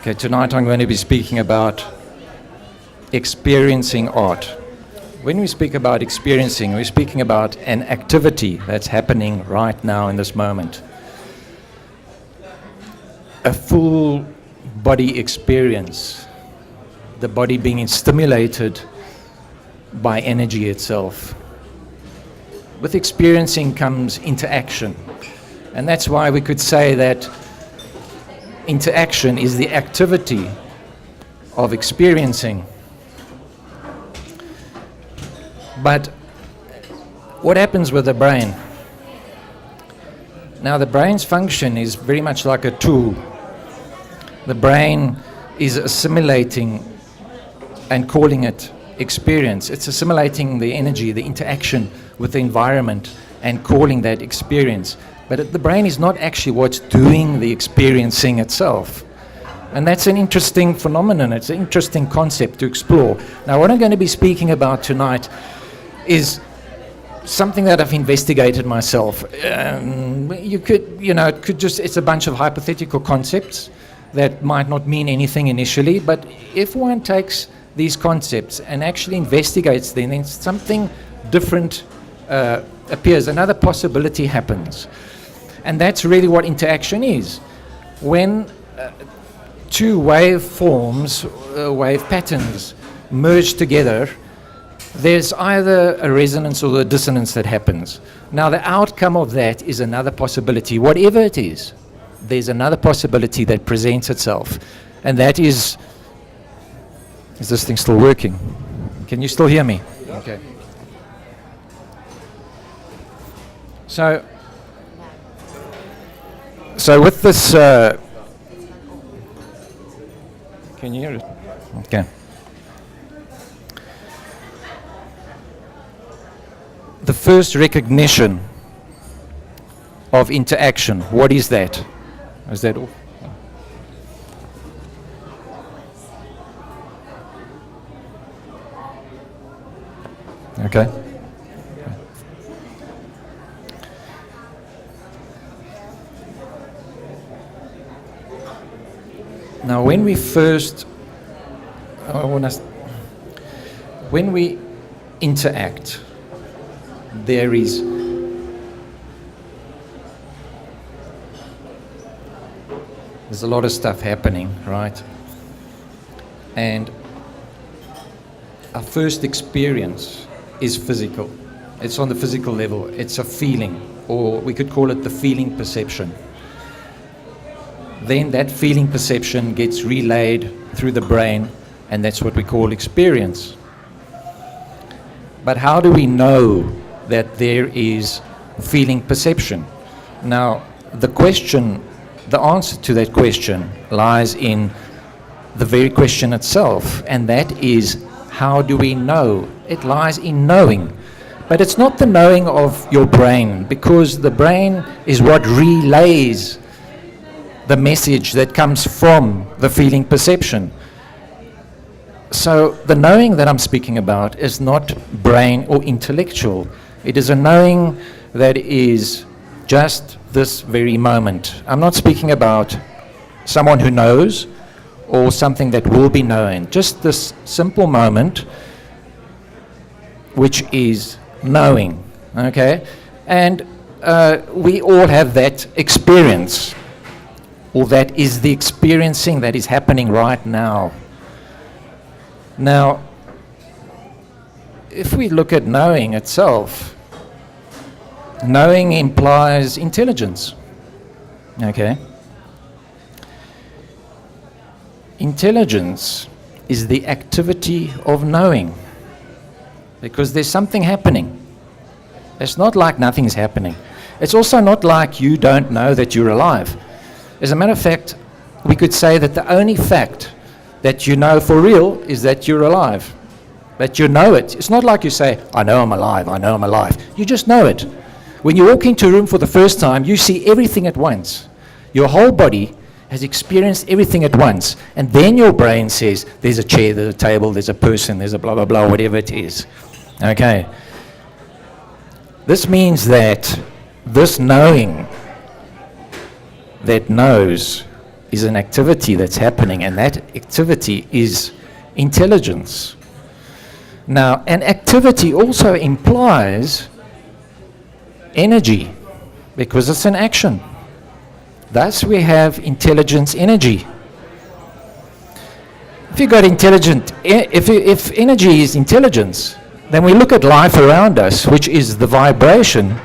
Okay, tonight I'm going to be speaking about experiencing art. When we speak about experiencing, we're speaking about an activity that's happening right now in this moment. A full body experience, the body being stimulated by energy itself. With experiencing comes interaction, and that's why we could say that interaction is the activity of experiencing. But what happens with the brain? Now, the brain's function is very much like a tool. The brain is assimilating and calling it experience. It's assimilating the energy, the interaction with the environment, and calling that experience. But the brain is not actually what's doing the experiencing itself. And that's an interesting phenomenon. It's an interesting concept to explore. Now, what I'm going to be speaking about tonight is something that I've investigated myself. It's a bunch of hypothetical concepts that might not mean anything initially, but if one takes these concepts and actually investigates them, then something different appears, another possibility happens. And that's really what interaction is. When two waveforms, wave patterns merge together, there's either a resonance or a dissonance that happens. Now, the outcome of that is another possibility. Whatever it is, there's another possibility that presents itself. And that is this thing still working? Can you still hear me? Okay. So with this, can you hear it? Okay. The first recognition of interaction, what is that? Is that all? Okay. Now, when we interact, there's a lot of stuff happening, right? And our first experience is physical. It's on the physical level. It's a feeling, or we could call it the feeling perception. Then that feeling perception gets relayed through the brain, and that's what we call experience. But how do we know that there is feeling perception? Now, the answer to that question lies in the very question itself, and that is, how do we know? It lies in knowing. But it's not the knowing of your brain, because the brain is what relays the message that comes from the feeling perception. So the knowing that I'm speaking about is not brain or intellectual. It is a knowing that is just this very moment. I'm not speaking about someone who knows or something that will be known. Just this simple moment, which is knowing, okay? And we all have that experience, or that is the experiencing that is happening right now. Now, if we look at knowing itself, knowing implies intelligence, okay? Intelligence is the activity of knowing, because there's something happening. It's not like nothing's happening. It's also not like you don't know that you're alive. As a matter of fact, we could say that the only fact that you know for real is that you're alive, that you know it. It's not like you say, I know I'm alive, I know I'm alive. You just know it. When you walk into a room for the first time, you see everything at once. Your whole body has experienced everything at once. And then your brain says, there's a chair, there's a table, there's a person, there's a blah, blah, blah, whatever it is. Okay. This means that this knowing that knows is an activity that's happening, and that activity is intelligence. Now, an activity also implies energy, because it's an action. Thus, we have intelligence energy. If you got if energy is intelligence, then we look at life around us, which is the vibration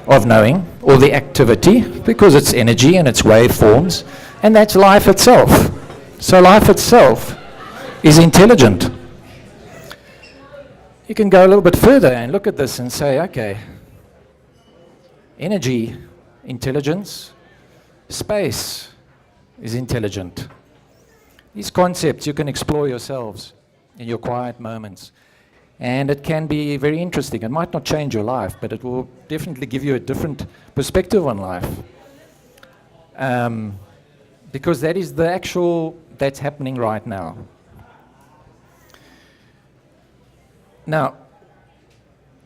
of knowing, or the activity, because it's energy and it's waveforms, and that's life itself. So life itself is intelligent. You can go a little bit further and look at this and say, okay, energy, intelligence, space is intelligent. These concepts you can explore yourselves in your quiet moments. And it can be very interesting. It might not change your life, but it will definitely give you a different perspective on life. Because that is the actual, that's happening right now. Now,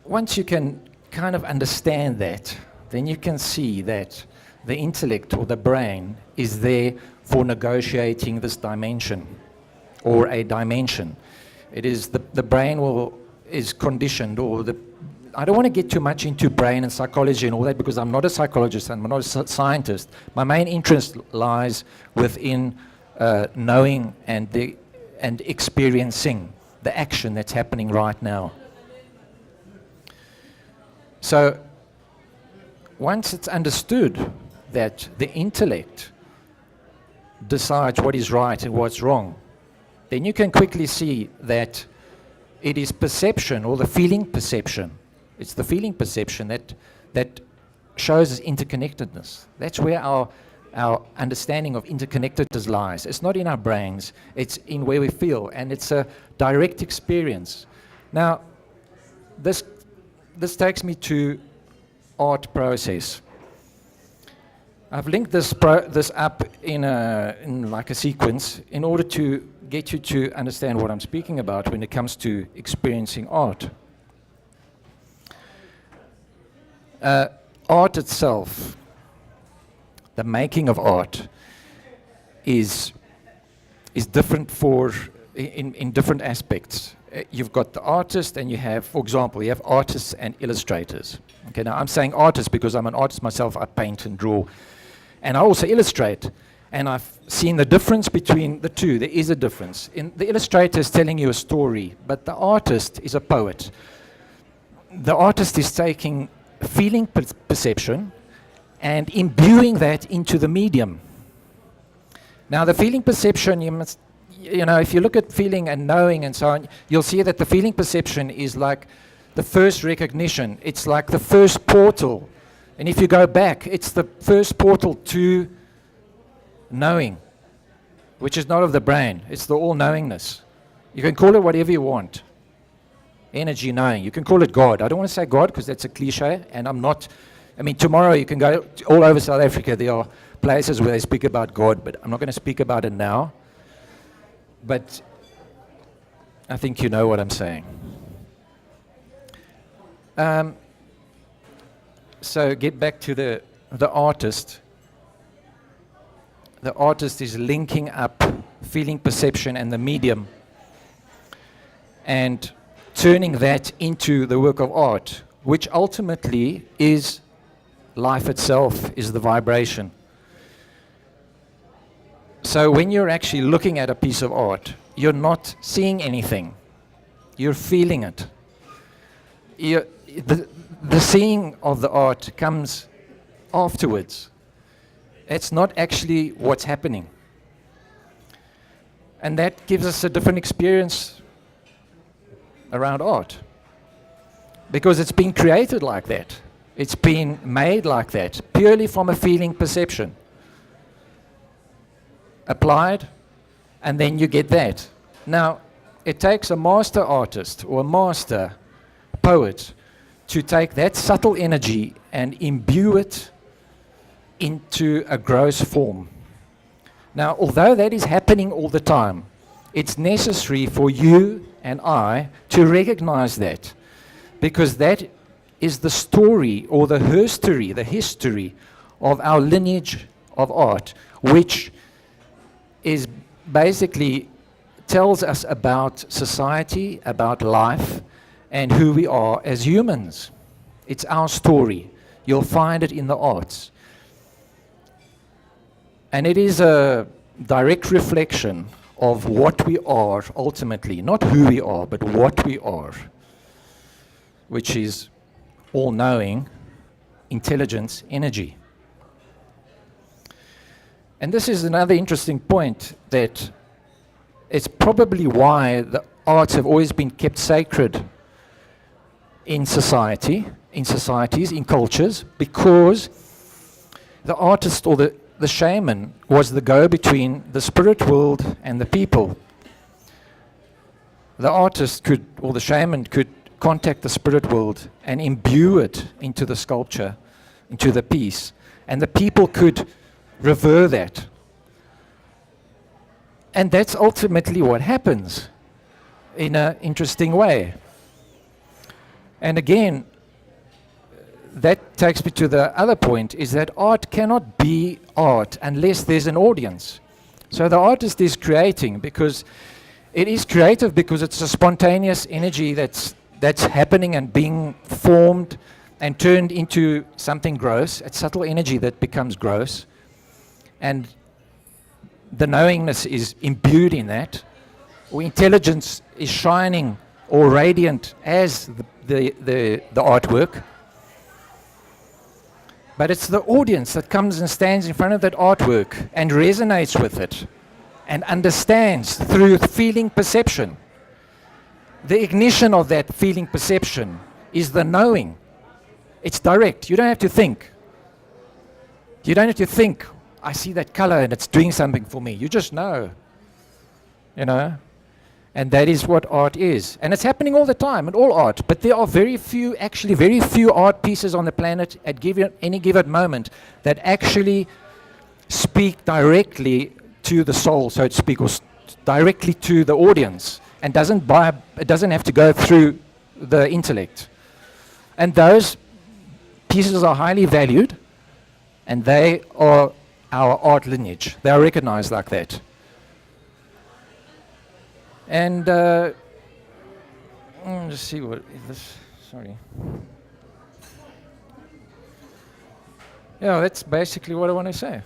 once you can kind of understand that, then you can see that the intellect or the brain is there for negotiating this dimension, or a dimension. It is the brain is conditioned, or I don't want to get too much into brain and psychology and all that, because I'm not a psychologist and I'm not a scientist. My main interest lies within knowing and experiencing the action that's happening right now. So once it's understood that the intellect decides what is right and what's wrong, then you can quickly see that it is perception, or the feeling perception. It's the feeling perception that shows us interconnectedness. That's where our understanding of interconnectedness lies. It's not in our brains, it's in where we feel, and it's a direct experience. Now, this takes me to art process. I've linked this up in like a sequence in order to get you to understand what I'm speaking about when it comes to experiencing art. Art itself, the making of art, is different in different aspects. You've got the artist, and you have, for example, you have artists and illustrators. Okay, now I'm saying artist because I'm an artist myself. I paint and draw, and I also illustrate. And I've seen the difference between the two. There is a difference. The illustrator is telling you a story, but the artist is a poet. The artist is taking feeling perception and imbuing that into the medium. Now, the feeling perception, if you look at feeling and knowing and so on, you'll see that the feeling perception is like the first recognition. It's like the first portal. And if you go back, it's the first portal to knowing, which is not of the brain. It's the all-knowingness. You can call it whatever you want. Energy knowing. You can call it God. I don't want to say God because that's a cliche, and I'm not. I mean, tomorrow you can go all over South Africa. There are places where they speak about God, but I'm not going to speak about it now. But I think you know what I'm saying. So get back to the artist. The artist is linking up feeling perception and the medium and turning that into the work of art, which ultimately is life itself, is the vibration. So when you're actually looking at a piece of art, you're not seeing anything. You're feeling it. The seeing of the art comes afterwards. It's not actually what's happening. And that gives us a different experience around art. Because it's been created like that. It's been made like that, purely from a feeling perception. Applied, and then you get that. Now, it takes a master artist or a master poet to take that subtle energy and imbue it into a gross form. Now, although that is happening all the time, it's necessary for you and I to recognize that, because that is the story or the history of our lineage of art, which is basically tells us about society, about life, and who we are as humans. It's our story. You'll find it in the arts. And it is a direct reflection of what we are ultimately, not who we are, but what we are, which is all-knowing, intelligence, energy. And this is another interesting point, that it's probably why the arts have always been kept sacred in society, in societies, in cultures, because the artist or the shaman was the go-between the spirit world and the people. The artist could, or the shaman could contact the spirit world and imbue it into the sculpture, into the piece, and the people could revere that. And that's ultimately what happens in an interesting way. And again, that takes me to the other point, is that art cannot be art unless there's an audience. So the artist is creating because it is creative, because it's a spontaneous energy that's happening and being formed and turned into something gross. It's subtle energy that becomes gross. And the knowingness is imbued in that, or intelligence is shining or radiant as the artwork. But it's the audience that comes and stands in front of that artwork and resonates with it and understands through feeling perception. The ignition of that feeling perception is the knowing. It's direct. You don't have to think. You don't have to think, I see that color and it's doing something for me. You just know. You know? And that is what art is. And it's happening all the time in all art. But there are very few art pieces on the planet at any given moment that actually speak directly to the soul, so to speak, or directly to the audience, and it doesn't have to go through the intellect. And those pieces are highly valued, and they are our art lineage. They are recognized like that. And just see what this. Sorry. Yeah, that's basically what I want to say.